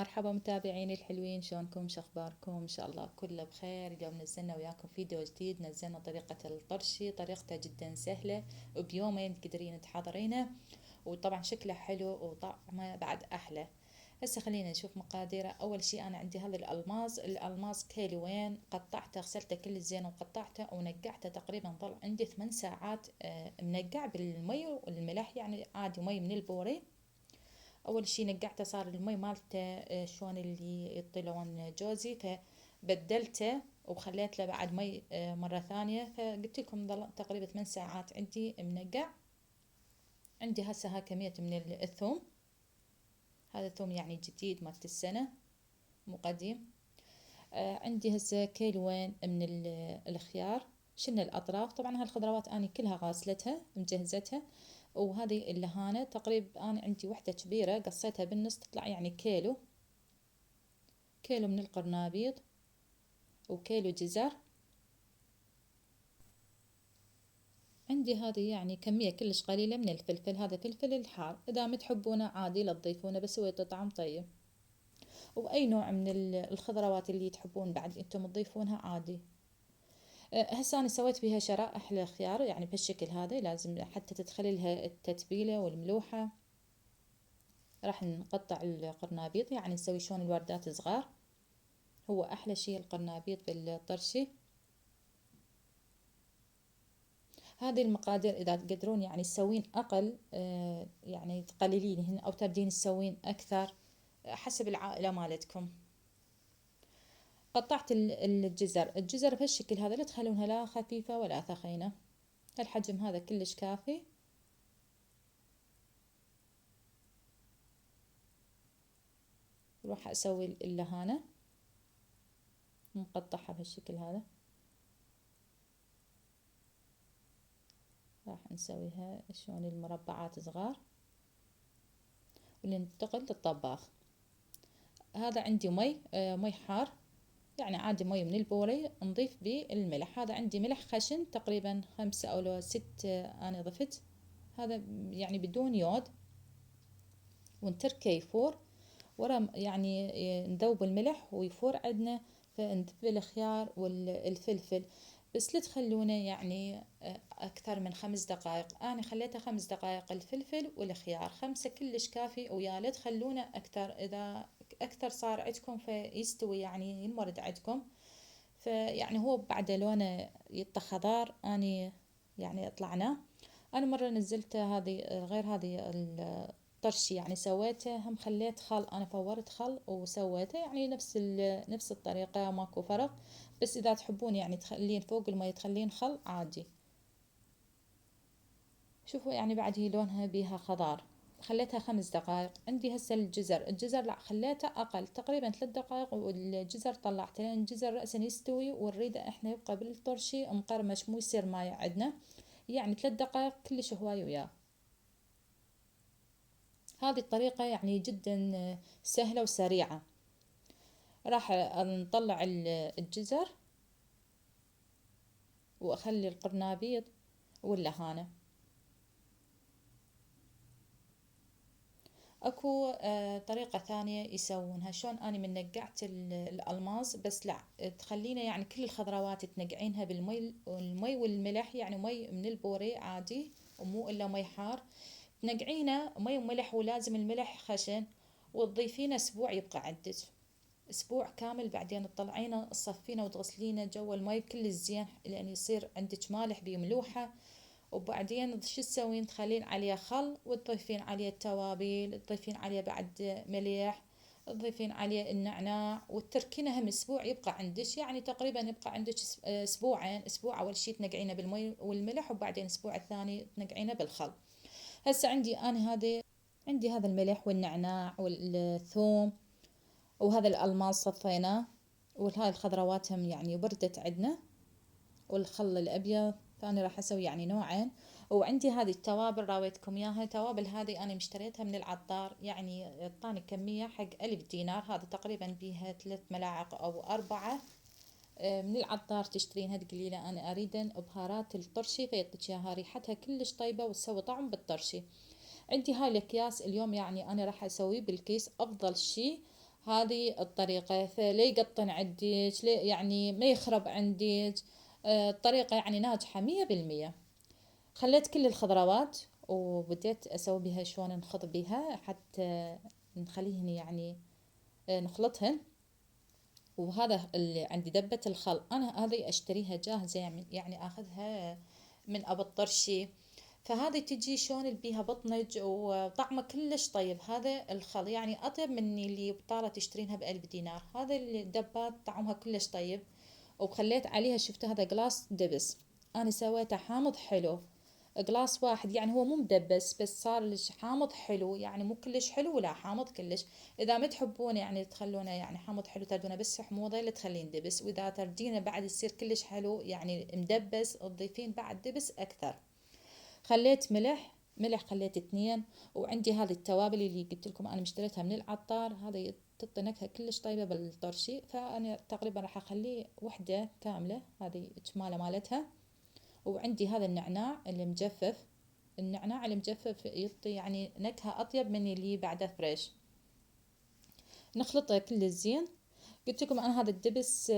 مرحبا متابعيني الحلوين، شلونكم؟ شخباركم؟ ان شاء الله كله بخير. اليوم نزلنا وياكم فيديو جديد. نزلنا طريقة الطرشي، طريقته جدا سهلة وبيومين تقدرين تحضرينه، وطبعا شكله حلو وطعمه بعد احلى. هسه خلينا نشوف مقاديره. اول شي انا عندي هذا الالماس كيلوين، قطعته غسلته كل زين وقطعته ونقعته تقريبا، ظل عندي 8 ساعات منقع بالمي والملح، يعني عادي مي من البوري. اول شي نقعته، صار المي مالته شلون اللي يعطي لون جوزي، فبدلته وخليت له بعد مي مرة ثانية. فقلت لكم ظل تقريبا 8 ساعات عندي منقع. عندي هسه ها كمية من الثوم، هذا ثوم يعني جديد مالت السنة مو قديم. عندي هسه كيلوين من الخيار، شلنا الأطراف. طبعا هالخضروات أنا كلها غاسلتها مجهزتها. وهذه اللهانة تقريبا أنا عندي وحدة كبيرة قصيتها بالنص، تطلع يعني كيلو من القرنابيط، وكيلو جزر. عندي هذه يعني كمية كلش قليلة من الفلفل، هذا فلفل الحار، إذا ما تحبونه عادي لا تضيفونه، بس هو يعطي طعم طيب. وأي نوع من الخضروات اللي تحبون بعد انتم تضيفونها عادي. هسه أنا سويت بيها شرائح الخيار، يعني بهالشكل هذا لازم حتى تدخل لها التتبيلة والملوحة. راح نقطع القرنابيط، يعني نسوي شلون الوردات صغار. هو أحلى شي القرنابيط بالطرشي. هذه المقادير إذا تقدرون يعني تسوين أقل يعني تقللينهن، أو تبدين تسوين أكثر حسب العائلة مالتكم. قطعت الجزر بهالشكل هذا، لا تخلونها لا خفيفة ولا ثخينة، هالحجم هذا كلش كافي. راح أسوي اللهانة نقطعها بهالشكل هذا، راح نسويها شلون المربعات صغار وننتقل للطباخ. هذا عندي مي حار، يعني عادي مي من البوري، نضيف به الملح. هذا عندي ملح خشن تقريبا 5 أو لو 6 أنا ضفت، هذا يعني بدون يود. ونتركه يفور، ورا يعني نذوب الملح ويفور عندنا، فنذب الخيار والفلفل. بس لا تخلونه يعني أكثر من 5 دقائق. أنا خليته 5 دقائق الفلفل والخيار، 5 كلش كافي، ويا لا تخلونه أكثر، إذا أكثر صار عندكم فيستوي يعني ينمرد عندكم. فيعني هو بعد لونه يطخضار، أني يعني طلعناه. أنا مرة نزلته هذه غير هذه الطرشي، يعني سويته هم خليت خل، أنا فورت خل وسويته، يعني نفس الطريقة ماكو فرق. بس إذا تحبون يعني تخلين فوق المي تخلين خل عادي. شوفوا يعني بعد هي لونها بيها خضار، خليتها 5 دقائق. عندي هسه الجزر لا خليته أقل، تقريبا 3 دقائق والجزر طلعته، لأن الجزر رأسا يستوي ونريده إحنا يبقى بالطرشي مقرمش، مو يصير ماي عندنا. يعني 3 دقائق كلش هواي وياه. هذه الطريقة يعني جدا سهلة وسريعة. راح نطلع الجزر وأخلي القرنابيط واللهانة. اكو طريقة ثانية يسوونها، شلون اني من نقعت الالماس، بس لا تخلينا يعني كل الخضروات تنقعينها المي والملح، يعني مي من البوري عادي ومو الا مي حار. تنقعينه مي وملح، ولازم الملح خشن، وتضيفينه اسبوع يبقى عندك، اسبوع كامل. بعدين تطلعينه تصفينه وتغسلينه جوا المي كل الزين، لان يصير عندك مالح بملوحة. وبعدين شو تسوين؟ تخلين عليه خل، وتضيفين عليه التوابل، تضيفين عليه بعد مليح، تضيفين عليه النعناع، وتركينه هم اسبوع يبقى عندك، يعني تقريبا يبقى عندك اسبوعين. اسبوع اول شي تنقعينه بالمي والملح، وبعدين الاسبوع الثاني تنقعينه بالخل. هسه عندي هذا الملح والنعناع والثوم، وهذا الألماس صفيناه، وهاي الخضروات هم يعني بردت عندنا، والخل الأبيض. فأنا راح أسوي يعني نوعين. وعندي هذه التوابل راويتكم إياها، التوابل هذه أنا مشتريتها من العطار، يعني اعطاني كمية حق 1000 دينار، هذا تقريبا بيها 3 ملاعق أو 4. من العطار تشترينها تقوليله أنا أريد بهارات الطرشي، فيعطيك إياها، ريحتها كلش طيبة وتسوي طعم بالطرشي. عندي هاي الأكياس اليوم، يعني أنا راح أسوي بالكيس. أفضل شي هذه الطريقة، فلا يقطن عندك، يعني ما يخرب عندك. الطريقة يعني ناجحة 100%. خليت كل الخضروات وبديت أسوي بها شلون نخض بها حتى نخليهن يعني نخلطهن. وهذا اللي عندي دبة الخل، أنا هذه أشتريها جاهزة، يعني أخذها من أبو الطرشي. فهذه تجي شلون بيها بطنج وطعمه كلش طيب. هذا الخل يعني أطيب من اللي بطالة تشترينها ب1000 دينار. هذا الدبات طعمها كلش طيب. وخليت عليها، شفت هذا قلاص دبس، أنا سويته حامض حلو. قلاص واحد يعني هو مو مدبس، بس صار لش حامض حلو، يعني مو كلش حلو ولا حامض كلش. اذا ما تحبون يعني تخلونه يعني حامض حلو تردونه بس حموضه، اللي تخلين دبس. واذا تردينه بعد يصير كلش حلو يعني مدبس، تضيفين بعد دبس اكثر. خليت ملح خليت 2. وعندي هذه التوابل اللي قلت لكم انا مشتريتها من العطار، هذه تعطي نكهه كلش طيبه بالطرشي، فانا تقريبا راح اخليه وحده كامله هذه كماله مالتها. وعندي هذا النعناع المجفف. النعناع المجفف يعطي يعني نكهة أطيب من اللي بعده فريش. نخلطه كل الزين. قلت لكم أنا هذا الدبس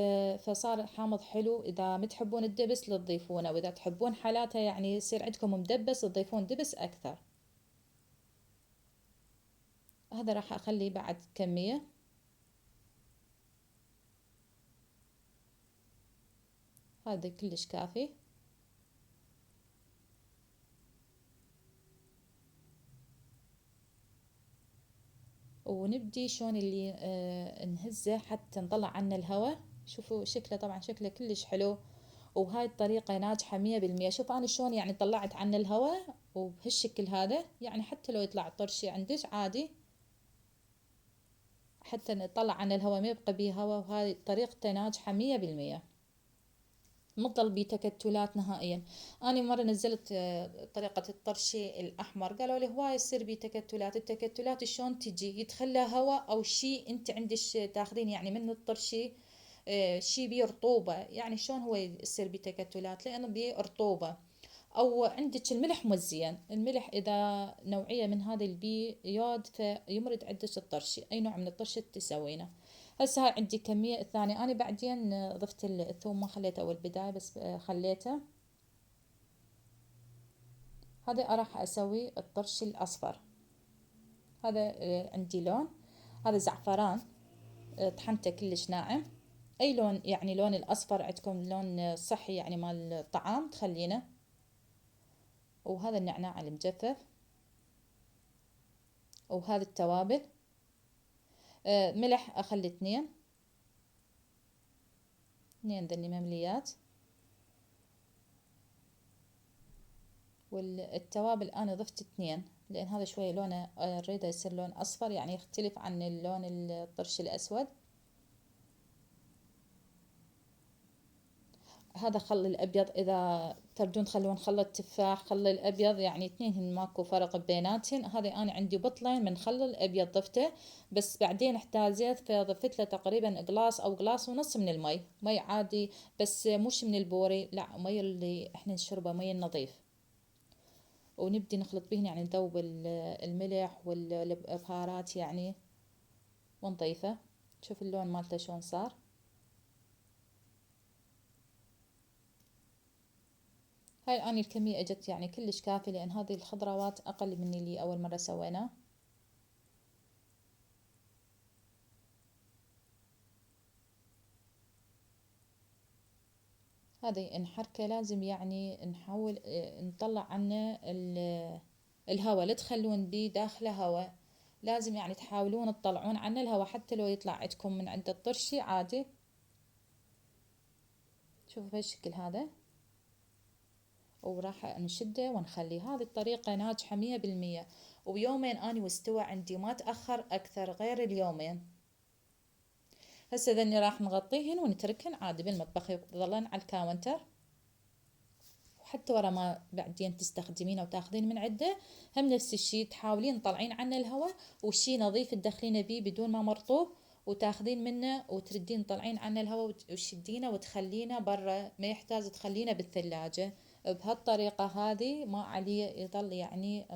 فصار حامض حلو. إذا ما تحبون الدبس لا تضيفونه، وإذا تحبون حالاته يعني يصير عندكم مدبس تضيفون دبس أكثر. هذا راح أخليه بعد كمية. هذا كلش كافي. ونبدي شلون اللي نهزه حتى نطلع عنه الهواء. شوفوا شكله، طبعا شكله كلش حلو. وهاي الطريقة ناجحة 100%. شوف أنا شلون يعني طلعت عنه الهواء وبهالشكل هذا، يعني حتى لو يطلع طرشي عندك عادي، حتى نطلع عنه الهواء ما يبقى بيه هواء. وهاي طريقته ناجحة 100%. متضل بيه تكتلات نهائيا. أنا مرة نزلت طريقة الطرشي الأحمر، قالوا لي هواي يصير بيه تكتلات. التكتلات شلون تجي؟ يتخلى هواء أو شيء أنت عندك تاخذين يعني من الطرشي شي بيه رطوبة، يعني شلون هو يصير بيه تكتلات؟ لأنه بيه رطوبة. او عندك الملح مزين. الملح اذا نوعيه من هذه البي يود فيمرض عندك الطرشي، اي نوع من الطرش تسوينه. هسه هاي عندي كميه الثانيه. انا بعدين ضفت الثوم، ما خليته اول بدايه بس خليته. هذا راح اسوي الطرش الاصفر. هذا عندي لون، هذا زعفران طحنته كلش ناعم. اي لون يعني، لون الاصفر عندكم لون صحي يعني مال الطعام تخلينه. وهذا النعناع المجفف. وهذه التوابل. ملح اخلي 2. 2 ذني ممليات. والتوابل انا ضفت 2 لان هذا شوية لونه اريده يصير لون اصفر، يعني يختلف عن اللون الطرش الاسود. هذا خل الابيض، اذا تردون تخلون خل التفاح خل الابيض يعني اثنين ماكو فرق بيناتهن. هذا انا عندي بطلين من خل الابيض ضفته، بس بعدين احتاجت فضفت له تقريبا قلاص او قلاص ونص من المي، مي عادي بس مش من البوري، لا مي اللي احنا نشربه، مي النظيف. ونبدي نخلط بهن يعني نذوب الملح والبهارات يعني ونضيفه. شوف اللون مالته شلون صار. هاي اني الكمية اجت يعني كلش كافي، لان هذه الخضروات اقل من اللي اول مرة سويناه. هذه نحركه لازم يعني نحاول نطلع عنه الهواء، لا تخلون بيه داخله هواء. لازم يعني تحاولون تطلعون عنه الهواء، حتى لو يطلع عندكم من عند الطرشي عادي. شوفوا بهالشكل هذا. وراح نشده ونخليه. هذه الطريقة ناجحة 100%. وبيومين اني واستوى عندي، ما تأخر اكثر غير اليومين. هسه ذني راح نغطيهن ونتركهن عادي بالمطبخ يظلن على الكاونتر. وحتى ورا ما بعدين تستخدمينه وتاخذين من عده هم نفس الشي، تحاولين تطلعين عنه الهواء، وشي نظيف تدخلينه بيه بدون ما مرطوب، وتاخذين منه وتردين تطلعين عنه الهواء وتشدينه وتخلينه برا، ما يحتاج تخلينه بالثلاجة. بهالطريقة هذه ما عليه يظل يعني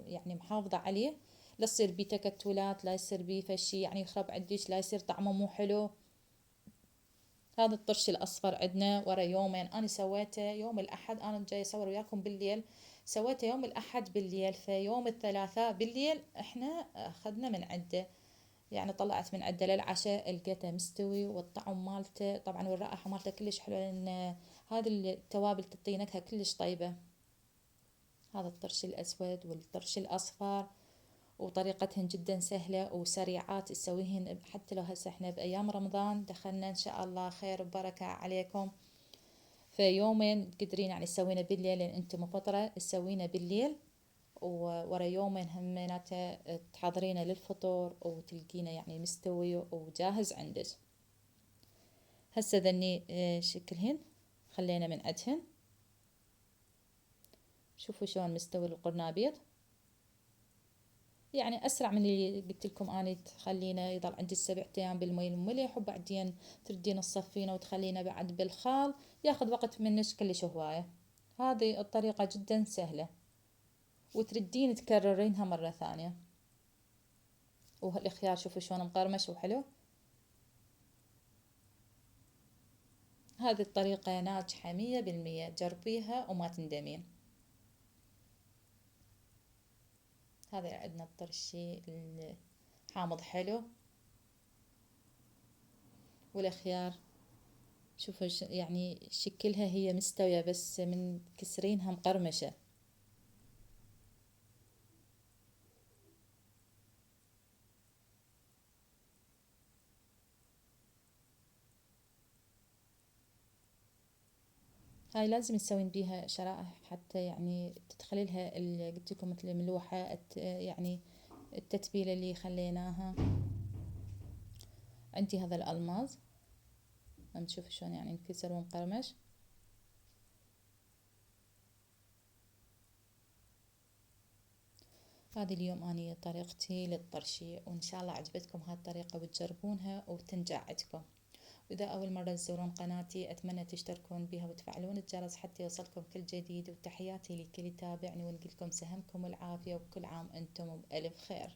يعني محافظة عليه، لا يصير بيه تكتلات، لا يصير بيه فشي يعني يخرب عندك، لا يصير طعمه مو حلو. هذا الطرش الأصفر عندنا ورا يومين، أنا سويته يوم الأحد، أنا جاي أصور وياكم بالليل، سويته يوم الأحد بالليل. في يوم الثلاثاء بالليل إحنا أخذنا من عنده، يعني طلعت من عنده للعشاء لقيته مستوي، والطعم مالته طبعا والرائحة مالته كلش حلوة، لأن هذه التوابل تعطي نكهة كلش طيبة. هذا الطرش الأسود والطرش الأصفر، وطريقتهن جدا سهلة وسريعات تسويهن، حتى لو هسه احنا بأيام رمضان دخلنا إن شاء الله خير وبركة عليكم. في يومين تقدرين يعني تسوينه بالليل لأن انتم مفطرة، تسوينه بالليل، وورا يومين هميناته تحضرينه للفطور وتلقينه يعني مستوي وجاهز عندك. هسه ذني شكلهن خلينا من عدهن، شوفوا شلون مستوي القرنابيط، يعني اسرع من اللي قلت لكم اني تخلينه يضل عندي 7 ايام بالمي الملح، وبعدين تردين تصفينه وتخلينه بعد بالخال، ياخذ وقت منك كلش هوايه. هذه الطريقه جدا سهله، وتردين تكررينها مره ثانيه. والخيار شوفوا شلون مقرمش وحلو. هذه الطريقه ناجحه 100%، جربيها وما تندمين. هذا عندنا الطرشي الحامض حلو، والخيار شوفوا يعني شكلها هي مستوية بس من كسرينها مقرمشة. هاي لازم تسوين بيها شرائح حتى يعني تدخلي لها اللي قلت لكم مثل الملوحة يعني التتبيلة اللي خليناها. عندي هذا الألماظ، عم تشوفوا شلون يعني انكسر ومقرمش. هذه اليوم اني طريقتي للطرشي، وان شاء الله عجبتكم هاي الطريقة وتجربونها وتنجح عندكم. وإذا أول مرة تزورون قناتي أتمنى تشتركون بها وتفعلون الجرس حتى يوصلكم كل جديد، وتحياتي لكل يتابعني، ونقول لكم سهمكم العافية، وكل عام أنتم بألف خير.